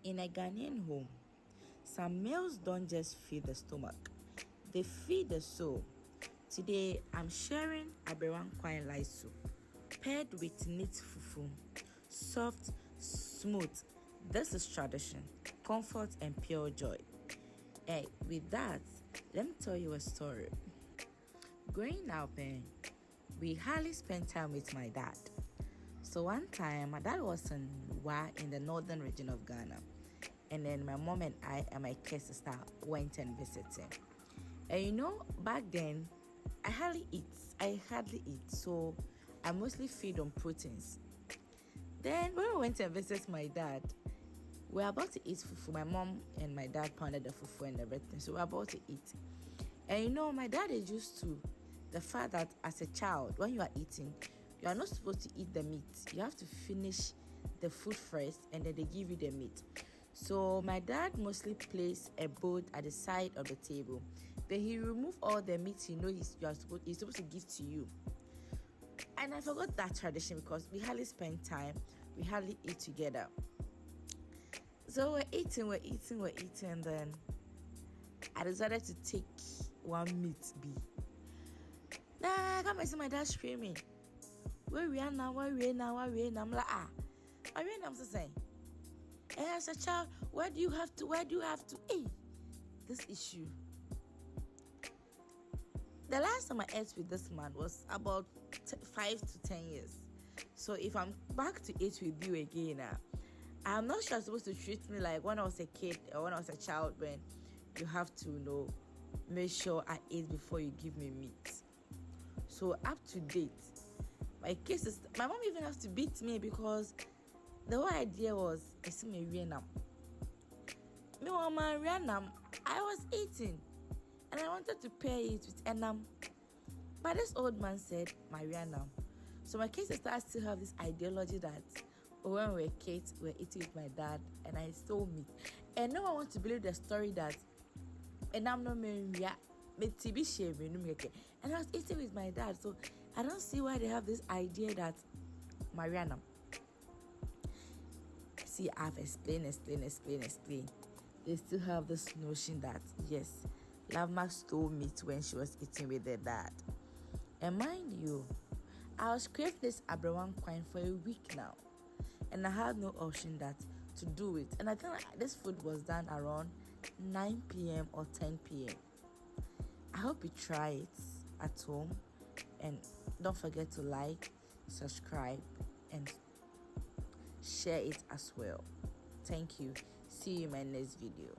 In a Ghanaian home, some meals don't just feed the stomach, they feed the soul. Today, I'm sharing Abrewa Nkwan rice soup, paired with neat fufu, soft, smooth. This is tradition, comfort, and pure joy. Hey, with that, let me tell you a story. Growing up, we hardly spent time with my dad. So one time, my dad was in the northern region of Ghana. And then my mom and I and my kid sister went and visited him. And back then, I hardly eat. So I mostly feed on proteins. Then when we went and visited my dad, we were about to eat fufu. My mom and my dad pounded the fufu and everything. So we were about to eat. And my dad is used to the fact that as a child, when you are eating, you are not supposed to eat the meat. You have to finish the food first and then they give you the meat. So my dad mostly placed a bowl at the side of the table. Then he removed all the meat he's supposed to give to you. And I forgot that tradition because we hardly spend time. We hardly eat together. So we're eating, and then I decided to take one meat bee. Nah, I got my dad screaming. Where we are now? I'm like, I'm so saying. And as a child, why do you have to this issue? The last time I ate with this man was about 5 to 10 years. So if I'm back to eat with you again, I'm not sure you're supposed to treat me like when I was a kid or when I was a child, when you have to make sure I eat before you give me meat. So up to date, my mom even has to beat me because the whole idea was I was eating and I wanted to pair it with enam. But this old man said Mariana. So my kid sister still have this ideology that when we were kids, we were eating with my dad and I stole meat. And no one wants to believe the story that enam no me and I was eating with my dad. So I don't see why they have this idea that Mariana. See, I've explained. They still have this notion that, yes, Lavma stole meat when she was eating with their dad. And mind you, I was craving this Abrewa Nkwan for a week now. And I had no option to do it. And I think this food was done around 9 p.m. or 10 p.m. I hope you try it at home. And don't forget to like, subscribe, and share it as well. Thank you. See you in my next video.